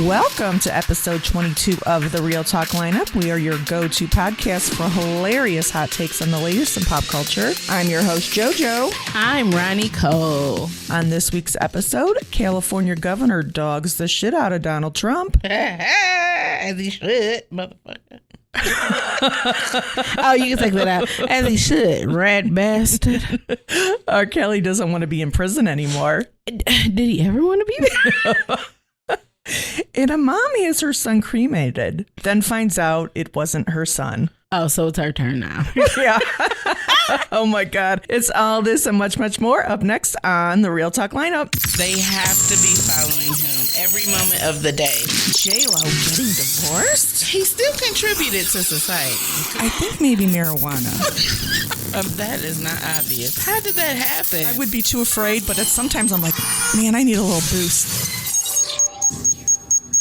Welcome to episode 22 of the Real Talk Lineup. We are your go-to podcast for hilarious hot takes on the latest in pop culture. I'm your host, JoJo. I'm Ronnie Cole. On this week's episode, California Governor Dogs the shit out of Donald Trump. As he should, motherfucker. Oh, you can take that out. As he should, rat bastard. R. Kelly doesn't want to be in prison anymore. Did he ever want to be there? And a mom has her son cremated, then finds out it wasn't her son. Oh, so it's her turn now. Yeah. Oh my God. It's all this and much, much more up next on the Real Talk Lineup. They have to be following him every moment of the day. J-Lo getting divorced? He still contributed to society. I think maybe marijuana. That is not obvious. How did that happen? I would be too afraid, but sometimes I'm like, man, I need a little boost.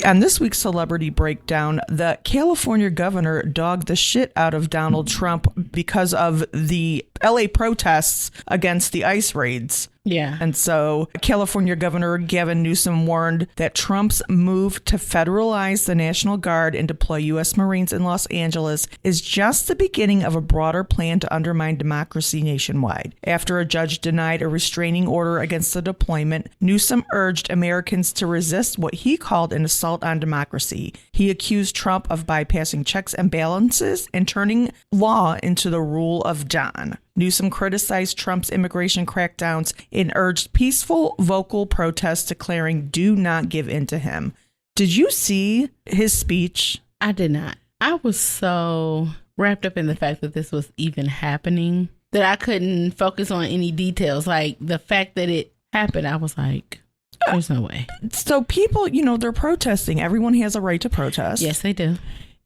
On this week's Celebrity Breakdown, the California governor dogged the shit out of Donald Trump because of the LA protests against the ICE raids. Yeah. And so California Governor Gavin Newsom warned that Trump's move to federalize the National Guard and deploy U.S. Marines in Los Angeles is just the beginning of a broader plan to undermine democracy nationwide. After a judge denied a restraining order against the deployment, Newsom urged Americans to resist what he called an assault on democracy. He accused Trump of bypassing checks and balances and turning law into the rule of John. Newsom criticized Trump's immigration crackdowns and urged peaceful, vocal protests, declaring, "Do not give in to him." Did you see his speech? I did not. I was so wrapped up in the fact that this was even happening that I couldn't focus on any details. Like the fact that it happened, I was like, there's no way. So people, they're protesting. Everyone has a right to protest. Yes, they do.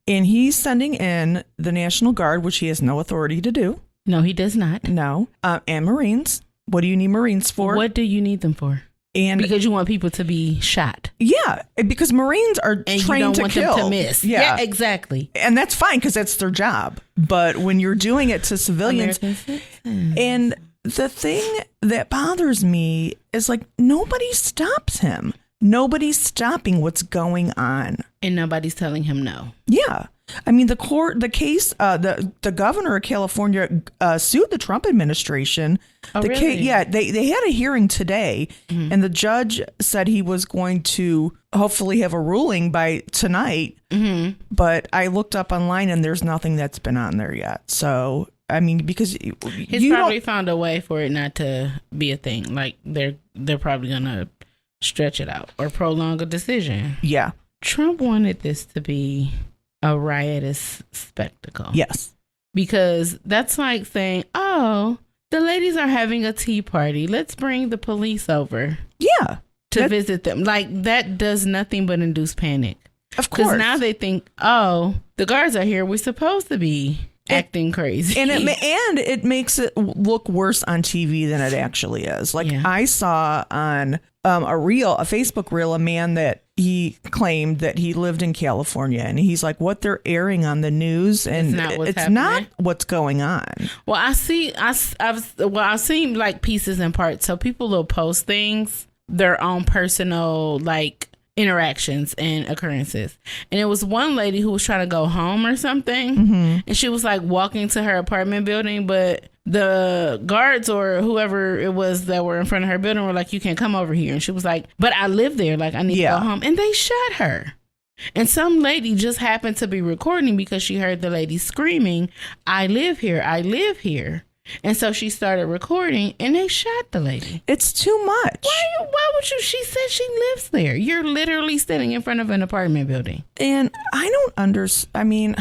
And he's sending in the National Guard, which he has no authority to do. No, he does not. No. And Marines. What do you need Marines for? What do you need them for? And because you want people to be shot. Yeah, because Marines are and trained to kill. You don't want them to miss. Yeah, exactly. And that's fine because that's their job. But when you're doing it to civilians, and the thing that bothers me is like nobody stops him. Nobody's stopping what's going on. And nobody's telling him no. Yeah. I mean, the governor of California sued the Trump administration. Oh, really? They had a hearing today, and the judge said he was going to hopefully have a ruling by tonight. Mm-hmm. But I looked up online, and there's nothing that's been on there yet. So, I mean, because he's probably found a way for it not to be a thing. Like they're probably gonna stretch it out or prolong a decision. Yeah, Trump wanted this to be a riotous spectacle. Yes. Because that's like saying, oh, the ladies are having a tea party. Let's bring the police over. Yeah. To visit them. Like that does nothing but induce panic. Of course. Because now they think, oh, the guards are here. We're supposed to be acting crazy. And it makes it look worse on TV than it actually is. Like I saw on a Facebook reel, a man that he claimed that he lived in California, and he's like, what they're airing on the news, and it's not what's going on. Well, I've seen like pieces and parts. So people will post things, their own personal like interactions and occurrences. And it was one lady who was trying to go home or something, and she was like walking to her apartment building, but the guards or whoever it was that were in front of her building were like, you can't come over here. And she was like, but I live there. Like, I need to go home. And they shot her. And some lady just happened to be recording because she heard the lady screaming, I live here. I live here. And so she started recording and they shot the lady. It's too much. Why would you? She said she lives there. You're literally sitting in front of an apartment building. And I don't understand. I mean,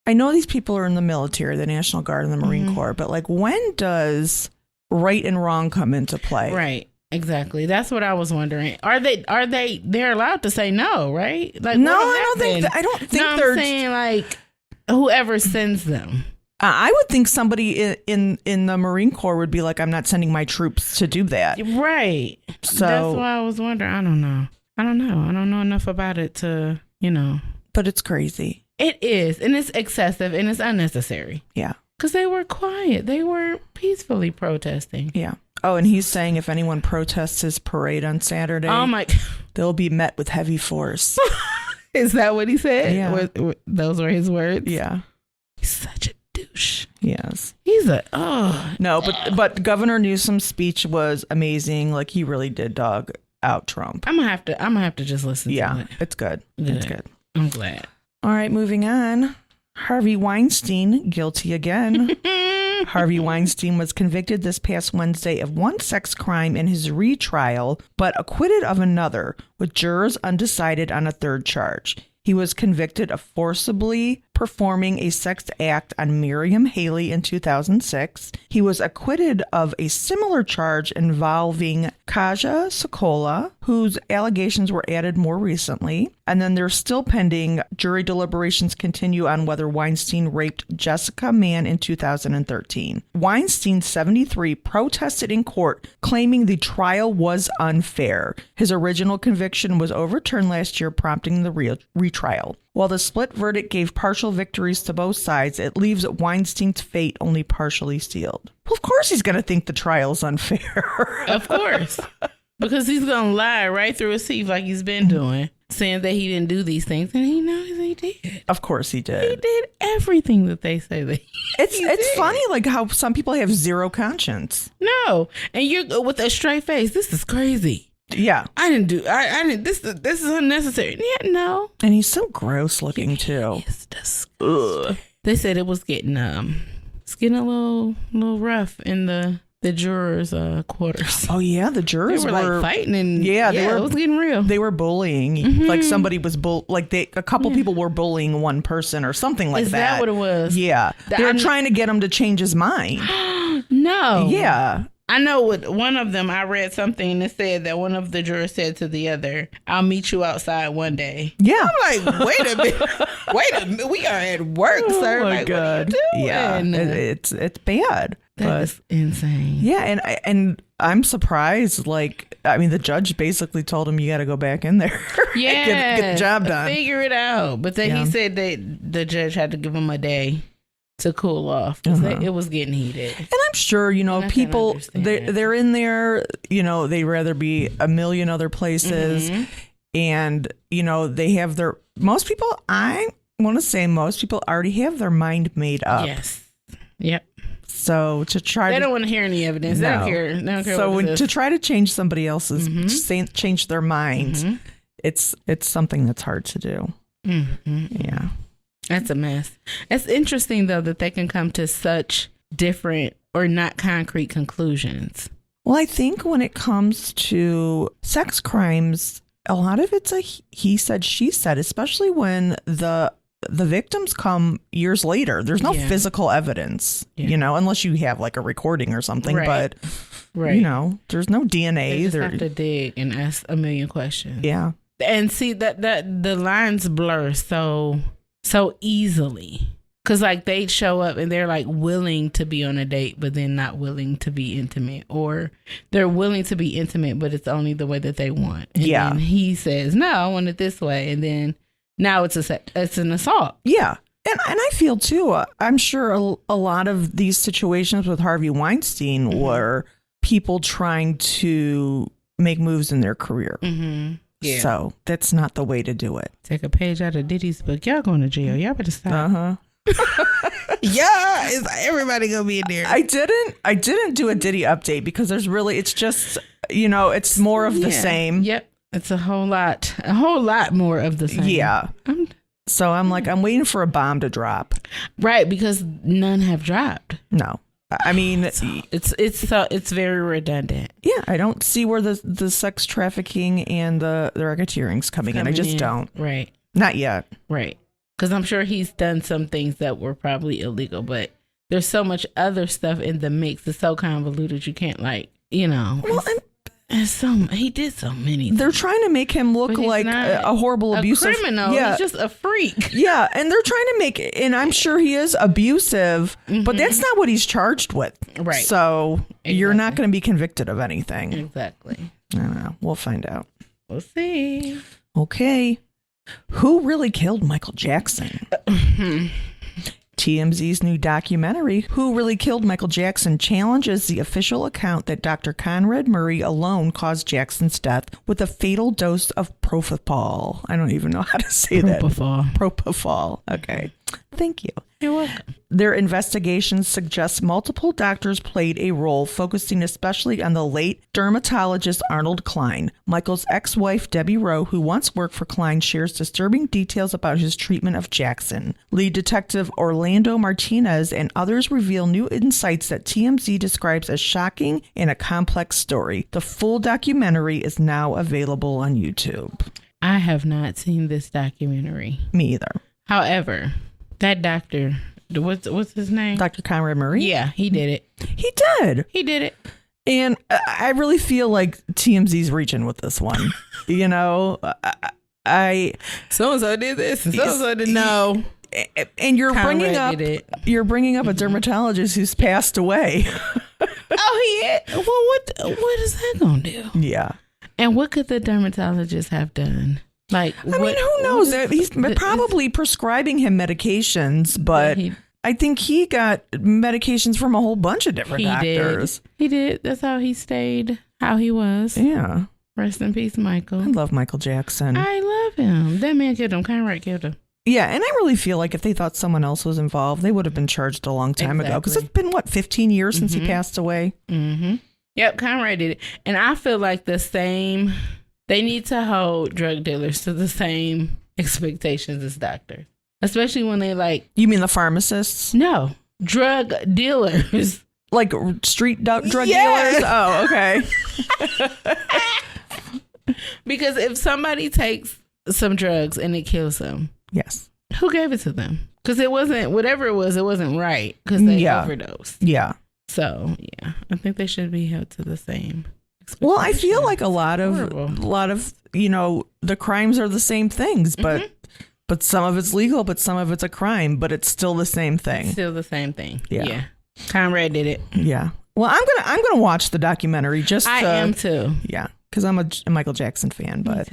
I know these people are in the military, the National Guard and the Marine Corps, but like when does right and wrong come into play? Right. Exactly. That's what I was wondering. They're allowed to say no, right? Like, no, I don't think they're I'm saying like whoever sends them. I would think somebody in the Marine Corps would be like, I'm not sending my troops to do that. Right. So that's why I was wondering. I don't know. I don't know enough about it to, But it's crazy. It is. And it's excessive and it's unnecessary. Yeah. Because they were quiet. They were peacefully protesting. Yeah. Oh, and he's saying if anyone protests his parade on Saturday, Oh my! they'll be met with heavy force. Is that what he said? Yeah. Those were his words. Yeah. He's such a douche. Yes. He's No, but Governor Newsom's speech was amazing. Like, he really did dog out Trump. I'm gonna have to just listen to it. It's good. It's good. I'm glad. All right, moving on. Harvey Weinstein, guilty again. Harvey Weinstein was convicted this past Wednesday of one sex crime in his retrial, but acquitted of another, with jurors undecided on a third charge. He was convicted of forcibly performing a sex act on Miriam Haley in 2006. He was acquitted of a similar charge involving Kaja Sokola, whose allegations were added more recently. And then they're still pending. Jury deliberations continue on whether Weinstein raped Jessica Mann in 2013. Weinstein, 73, protested in court, claiming the trial was unfair. His original conviction was overturned last year, prompting the retrial. While the split verdict gave partial victories to both sides, it leaves Weinstein's fate only partially sealed. Well, of course he's going to think the trial's unfair. Of course. Because he's going to lie right through his teeth like he's been doing, saying that he didn't do these things, and he knows he did. Of course he did. He did everything that they say that It's funny, like, how some people have zero conscience. No. And you're with a straight face. This is crazy. Yeah. I didn't this is unnecessary. Yeah, no. And he's so gross looking too. It's disgusting. Ugh. They said it was getting a little rough in the jurors' quarters. Oh yeah, the jurors were like fighting, and it was getting real. They were bullying. Mm-hmm. Like somebody was a couple people were bullying one person or something like that. Is that what it was? Yeah. They were trying to get him to change his mind. No. Yeah. I know with one of them, I read something that said that one of the jurors said to the other, "I'll meet you outside one day." Yeah. I'm like, wait a minute. We are at work, sir. Oh my like, God. What are you doing? Yeah. It's bad. That's insane. Yeah. And I'm surprised. Like, I mean, the judge basically told him, you got to go back in there. Yeah. get the job done. Figure it out. But then he said that the judge had to give him a day to cool off because it was getting heated. And I'm sure, people, they're in there, they'd rather be a million other places. Mm-hmm. And, they have most people already have their mind made up. Yes. Yep. So they don't want to hear any evidence. No. They don't care. So to try to change somebody else's, change their mind, it's something that's hard to do. Mm-hmm. Yeah. That's a mess. It's interesting, though, that they can come to such different or not concrete conclusions. Well, I think when it comes to sex crimes, a lot of it's a he said, she said, especially when the victims come years later. There's no physical evidence, unless you have like a recording or something. Right. But, there's no DNA. They just have to dig and ask a million questions. Yeah. And see that the lines blur so easily, because like they'd show up and they're like willing to be on a date but then not willing to be intimate, or they're willing to be intimate but it's only the way that they want, and then he says, no, I want it this way, and then now it's an assault. And I feel too, I'm sure a lot of these situations with Harvey Weinstein were people trying to make moves in their career. Yeah. So that's not the way to do it. Take a page out of Diddy's book. Y'all going to jail. Y'all better stop. Yeah, is everybody gonna be in there? I didn't do a Diddy update because it's just it's more of the same. Yep, it's a whole lot more of the same. Yeah. So I'm like, I'm waiting for a bomb to drop. Right, because none have dropped. No. I mean, it's very redundant. Yeah, I don't see where the sex trafficking and the racketeering's coming in. I just don't. Right. Not yet. Right. Because I'm sure he's done some things that were probably illegal, but there's so much other stuff in the mix. It's so convoluted. You can't Well, he did so many things. They're trying to make him look like a horrible abusive criminal. Yeah. He's just a freak. Yeah, and they're trying to make it, and I'm sure he is abusive, but that's not what he's charged with. Right. So you're not going to be convicted of anything. Exactly. I don't know. We'll find out. We'll see. Okay. Who really killed Michael Jackson? TMZ's new documentary, Who Really Killed Michael Jackson, challenges the official account that Dr. Conrad Murray alone caused Jackson's death with a fatal dose of propofol. I don't even know how to say that. Propofol. Okay. Thank you. You're welcome. Their investigations suggest multiple doctors played a role, focusing especially on the late dermatologist Arnold Klein. Michael's ex-wife, Debbie Rowe, who once worked for Klein, shares disturbing details about his treatment of Jackson. Lead detective Orlando Martinez and others reveal new insights that TMZ describes as shocking and a complex story. The full documentary is now available on YouTube. I have not seen this documentary. Me either. However, that doctor, what's his name? Dr. Conrad Murray? Yeah, he did it. He did. He did it. And I really feel like TMZ's reaching with this one. You know, so-and-so did this and so-and-so did no. And you're Conrad bringing up a dermatologist who's passed away. Oh, yeah. Well, what is that going to do? Yeah. And what could the dermatologist have done? Like, I mean, who knows? He's probably prescribing him medications, but I think he got medications from a whole bunch of different doctors. He did. That's how he stayed how he was. Yeah. Rest in peace, Michael. I love Michael Jackson. I love him. That man killed him. Conrad killed him. Yeah, and I really feel like if they thought someone else was involved, they would have been charged a long time ago. Because it's been, 15 years since he passed away? Mm-hmm. Yep, Conrad did it. And I feel like they need to hold drug dealers to the same expectations as doctors. Especially when they You mean the pharmacists? No, drug dealers. Like street drug dealers? Oh, okay. Because if somebody takes some drugs and it kills them. Yes. Who gave it to them? Because it wasn't, whatever it wasn't right. Because they overdosed. Yeah. So, yeah, I think they should be held to the same. Well, I feel like a lot of, you know, the crimes are the same things, but some of it's legal, but some of it's a crime, but it's still the same thing. It's still the same thing. Yeah. Conrad did it. Yeah. Well, I'm gonna watch the documentary. I am too. Yeah, because I'm a Michael Jackson fan. But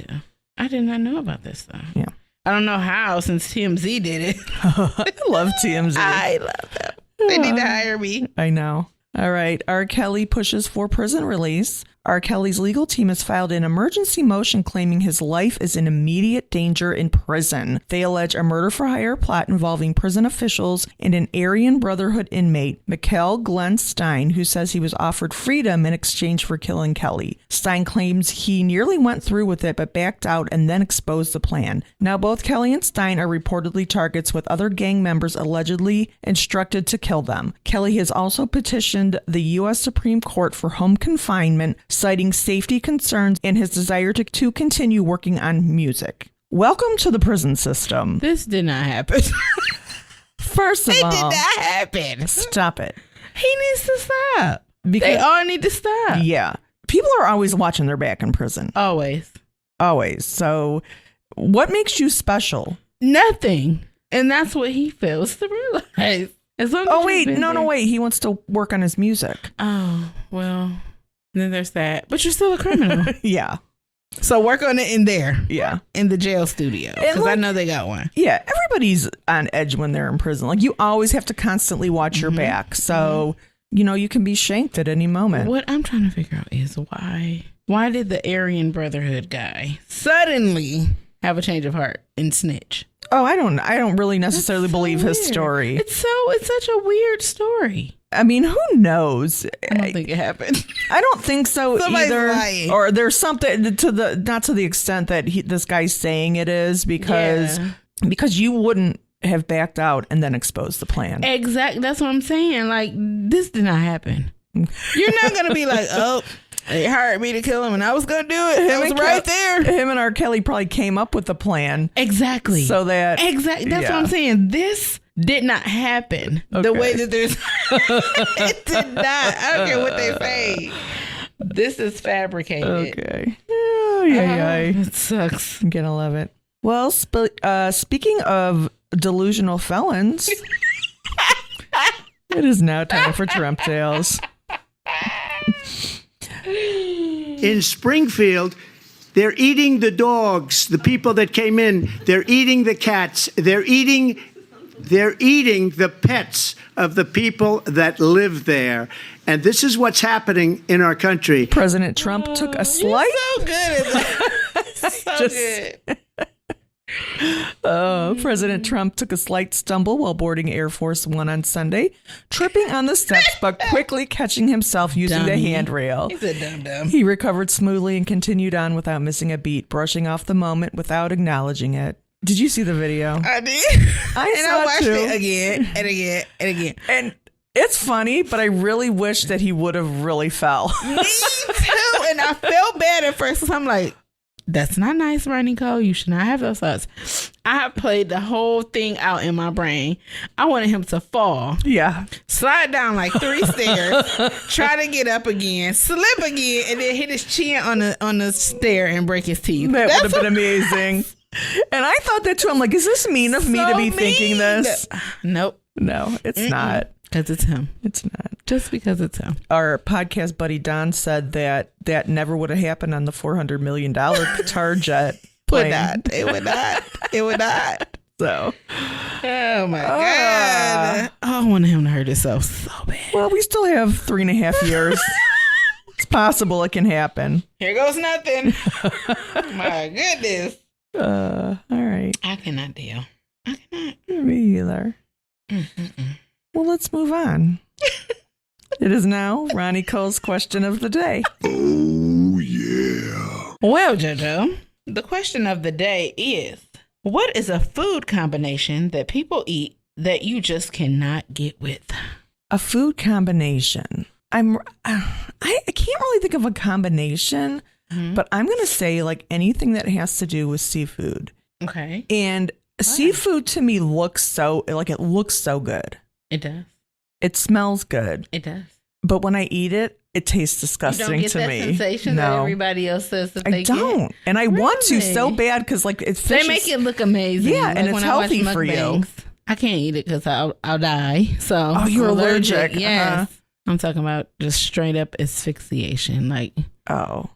I did not know about this though. Yeah. I don't know how, since TMZ did it. I love TMZ. I love them. They need to hire me. I know. All right. R. Kelly pushes for prison release. R. Kelly's legal team has filed an emergency motion claiming his life is in immediate danger in prison. They allege a murder-for-hire plot involving prison officials and an Aryan Brotherhood inmate, Mikhail Glenn Stein, who says he was offered freedom in exchange for killing Kelly. Stein claims he nearly went through with it but backed out and then exposed the plan. Now both Kelly and Stein are reportedly targets, with other gang members allegedly instructed to kill them. Kelly has also petitioned the U.S. Supreme Court for home confinement, citing safety concerns and his desire to continue working on music. Welcome to the prison system. This did not happen. First of all, it did not happen. Stop it. He needs to stop. They all need to stop. Yeah. People are always watching their back in prison. Always. So what makes you special? Nothing. And that's what he fails to realize. Wait. He wants to work on his music. Oh, well, then there's that. But you're still a criminal. Yeah. So work on it in there. Yeah. In the jail studio. Because I know they got one. Yeah. Everybody's on edge when they're in prison. Like, you always have to constantly watch your back. So, you know, you can be shanked at any moment. What I'm trying to figure out is why did the Aryan Brotherhood guy suddenly have a change of heart and snitch? Oh, I don't really necessarily believe his story. It's such a weird story. I mean, who knows? I don't think it happened. I don't think so. Somebody's either. Lying. Or there's something not to the extent that this guy's saying it is, because you wouldn't have backed out and then exposed the plan. Exactly. That's what I'm saying. Like, this did not happen. You're not going to be like, oh, they hired me to kill him and I was going to do it. I was right there. Him and R. Kelly probably came up with the plan. Exactly. So that. Exactly. That's what I'm saying. This did not happen the way that there's. It did not. I don't care what they say. This is fabricated. Okay. It sucks. I'm going to love it. Well, speaking of delusional felons, it is now time for Trump Tales. In Springfield, they're eating the dogs, the people that came in. They're eating the cats. They're eating They're eating the pets of the people that live there. And this is what's happening in our country. President Trump took a slight... So good at that. So good. President Trump took a slight stumble while boarding Air Force One on Sunday, tripping on the steps but quickly catching himself using the handrail. He's a dum-dum. He recovered smoothly and continued on without missing a beat, brushing off the moment without acknowledging it. Did you see the video? I did. I watched too. it again and again and again. And it's funny, but I really wish that he would have really fell. Me too. And I felt bad at first because I'm like, that's not nice, Ronnie Cole. You should not have those thoughts. I have played the whole thing out in my brain. I wanted him to fall. Yeah. Slide down like 3 stairs, try to get up again, slip again, and then hit his chin on the stair and break his teeth. That would have been amazing. And I thought that too. I'm like, is this mean of me to be thinking this? Nope. No, it's not. Because it's him. It's not. Just because it's him. Our podcast buddy Don said that never would have happened on the $400 million Qatar jet plane. It would not. It would not. So. Oh my God. Oh, I wanted him to hurt himself so bad. Well, we still have 3.5 years. It's possible it can happen. Here goes nothing. My goodness. All right. I cannot deal. I cannot. Me either. Well, let's move on. It is now Ronnie Cole's question of the day. Oh, yeah. Well, JoJo, the question of the day is, what is a food combination that people eat that you just cannot get with? A food combination. I can't really think of a combination, but I'm going to say like anything that has to do with seafood. Okay. And seafood to me looks so good. It does. It smells good. It does. But when I eat it, it tastes disgusting to me. You don't get that sensation that everybody else says that they don't. Get? And I want to so bad because like it's They make it look amazing. Yeah, like and it's healthy for you. I can't eat it because I'll die. So you're allergic. Yes. I'm talking about just straight up asphyxiation. Like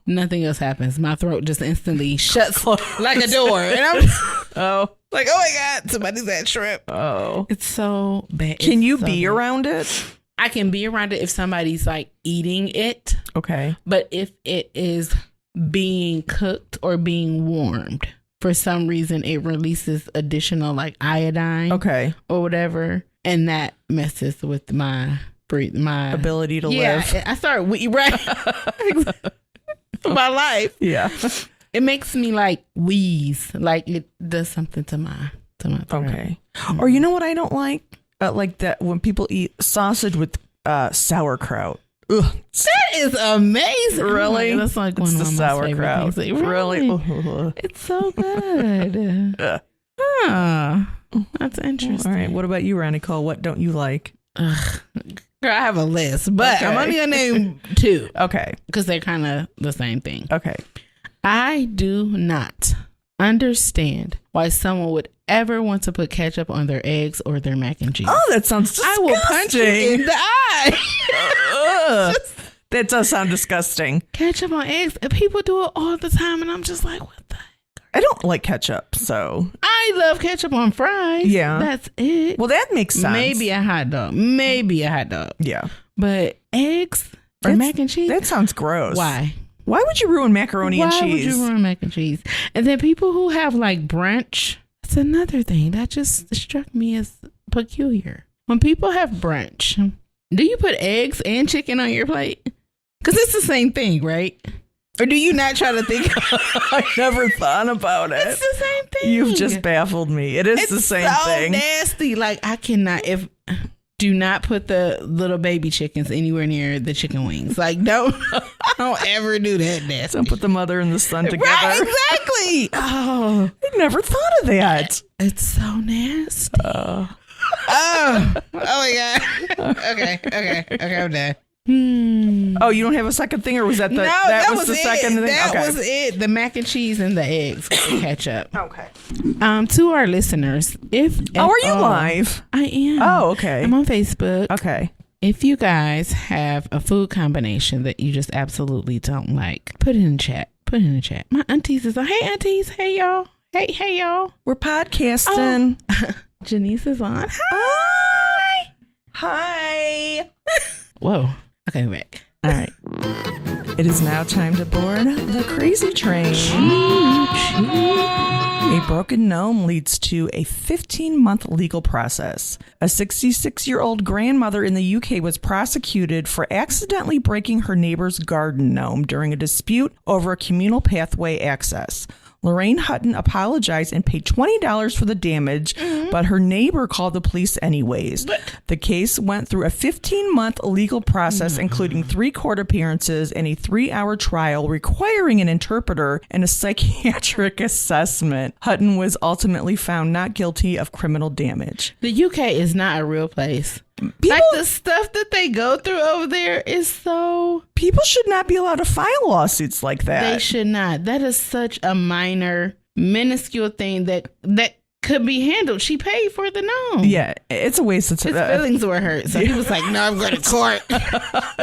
nothing else happens. My throat just instantly shuts like a door. And I'm like, oh my God, somebody's had shrimp. Oh. It's so bad. Can you be around it? I can be around it if somebody's like eating it. Okay. But if it is being cooked or being warmed, for some reason it releases additional like iodine. Okay. Or whatever. And that messes with my ability to live. Yeah. I started my life. Yeah. It makes me like wheeze. Like it does something to my throat. Okay. Or you know what I don't like? Like that when people eat sausage with sauerkraut. Ugh. That is amazing. Really? That's like one of my favorite things. Really? It's so good. That's interesting. All right. What about you, Ronnie Cole? What don't you like? Girl, I have a list, but I'm only gonna name 2. Okay. Because they're kind of the same thing. Okay. I do not understand why someone would ever want to put ketchup on their eggs or their mac and cheese. Oh, that sounds disgusting. I will punch you in the eye. That does sound disgusting. Ketchup on eggs. People do it all the time, and I'm just like, what the heck? I don't like ketchup, so. I love ketchup on fries. Yeah. That's it. Well, that makes sense. Maybe a hot dog. Yeah. But eggs or mac and cheese? That sounds gross. Why? Why would you ruin macaroni and cheese? Why would you ruin mac and cheese? And then people who have like brunch, that's another thing that just struck me as peculiar. When people have brunch, do you put eggs and chicken on your plate? Because it's the same thing, right? Or do you not try to think? I never thought about it. It's the same thing. You've just baffled me. It's the same thing. It's so nasty. Like I cannot. Do not put the little baby chickens anywhere near the chicken wings. Like don't ever do that nasty. Don't put the mother and the son together. Right, exactly. Oh, I never thought of that. It's so nasty. Oh my God. Okay, I'm done. Oh, you don't have a second thing, or was that that was the second thing? That was it. The mac and cheese and the eggs with the ketchup. Okay. To our listeners, are you live? I am. Oh, okay. I'm on Facebook. Okay. If you guys have a food combination that you just absolutely don't like, put it in the chat. My aunties is like, hey aunties, hey y'all. Hey y'all. We're podcasting. Janice is on. Hi. Hi. Whoa. Okay, back. All right. It is now time to board the crazy train. A broken gnome leads to a 15-month legal process. A 66-year-old grandmother in the UK was prosecuted for accidentally breaking her neighbor's garden gnome during a dispute over a communal pathway access. Lorraine Hutton apologized and paid $20 for the damage, but her neighbor called the police anyways. The case went through a 15-month legal process, including 3 court appearances and a 3-hour trial requiring an interpreter and a psychiatric assessment. Hutton was ultimately found not guilty of criminal damage. The UK is not a real place. Like the stuff that they go through over there is so... People should not be allowed to file lawsuits like that. They should not. That is such a minor, minuscule thing that could be handled. She paid for the gnome. Yeah, it's a waste of time. His feelings were hurt. So he was like, no, I'm going to court.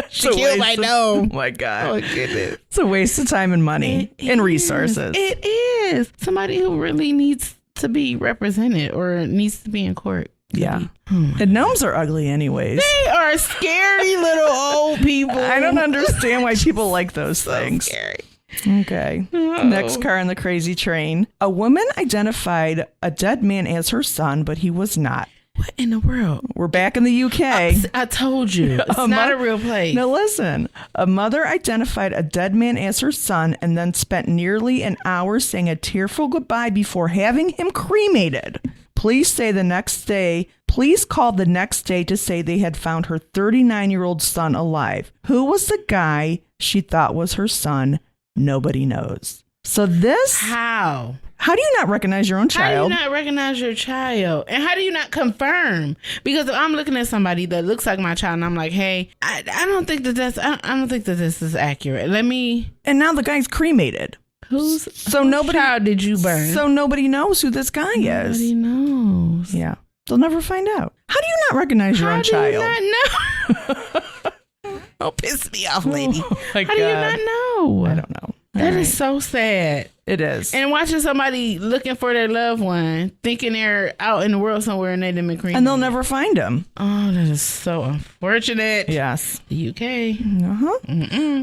She killed my gnome. Oh my God. Oh, goodness. It's a waste of time and money and resources. It is. Somebody who really needs to be represented or needs to be in court. Yeah. And gnomes are ugly anyways. They are scary little old people. I don't understand why people like those things. Scary. Okay. Next car on the crazy train. A woman identified a dead man as her son, but he was not. What in the world? We're back in the UK. I told you. It's not a real place. Now listen. A mother identified a dead man as her son and then spent nearly an hour saying a tearful goodbye before having him cremated. Police called the next day to say they had found her 39-year-old son alive. Who was the guy she thought was her son? Nobody knows. So this... How do you not recognize your own child? How do you not recognize your child? And how do you not confirm? Because if I'm looking at somebody that looks like my child and I'm like, hey, I don't think that this is accurate. And now the guy's cremated. Whose child did you burn? So nobody knows who this guy is. Nobody knows. Yeah. They'll never find out. How do you not recognize your own child? How do you not know? Don't piss me off, lady. Oh my How do you not know? I don't know. That is so sad. It is. And watching somebody looking for their loved one, thinking they're out in the world somewhere and they didn't cremate. And they'll never find him. Oh, that is so unfortunate. Yes. The UK.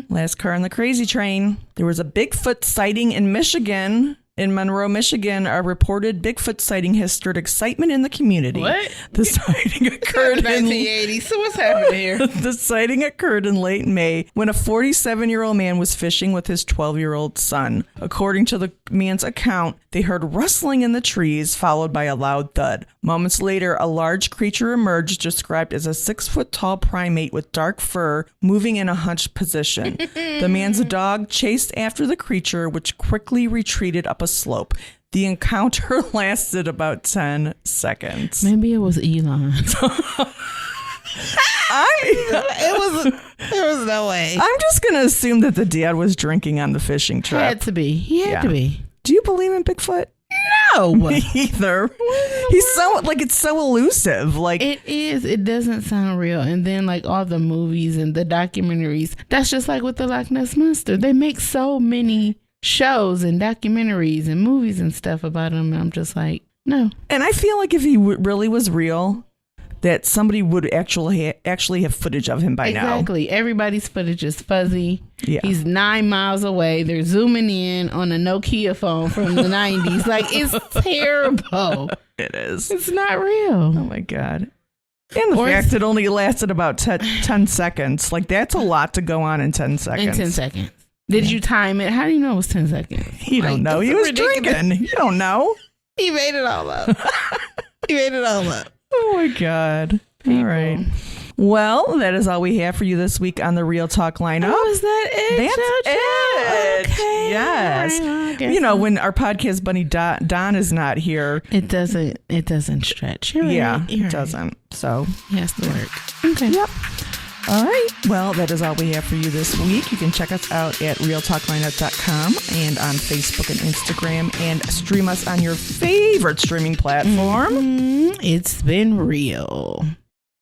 Last car on the crazy train. There was a Bigfoot sighting in Michigan. In Monroe, Michigan, a reported Bigfoot sighting has stirred excitement in the community. What? The sighting occurred in 1980. So what's happening here? The sighting occurred in late May when a 47-year-old man was fishing with his 12-year-old son. According to the man's account, they heard rustling in the trees, followed by a loud thud. Moments later, a large creature emerged, described as a 6-foot-tall primate with dark fur, moving in a hunched position. The man's dog chased after the creature, which quickly retreated up a slope. The encounter lasted about 10 seconds. Maybe it was Elon. There was no way. I'm just going to assume that the dad was drinking on the fishing trip. Had to be. He had to be. Do you believe in Bigfoot? No. Me either. He's so, it's so elusive. It is. It doesn't sound real. And then all the movies and the documentaries, that's just like with the Loch Ness Monster. They make so many shows and documentaries and movies and stuff about him. And I'm just like, no. And I feel like if he really was real, that somebody would actually have footage of him by now. Exactly. Everybody's footage is fuzzy. Yeah. He's 9 miles away. They're zooming in on a Nokia phone from the 90s. It's terrible. It is. It's not real. Oh my God. And the fact it only lasted about 10 seconds. That's a lot to go on in 10 seconds. In 10 seconds. Did you time it? How do you know it was 10 seconds? You don't know. He was drinking. You don't know. He made it all up. Oh my God. People. All right. Well, that is all we have for you this week on the Real Talk lineup. Oh, is that it? That's it. Okay. Yes. Right, when our podcast bunny Don is not here, it doesn't stretch. It doesn't. So he has to work. Okay. Yep. All right. Well, that is all we have for you this week. You can check us out at realtalklineup.com and on Facebook and Instagram, and stream us on your favorite streaming platform. It's been real.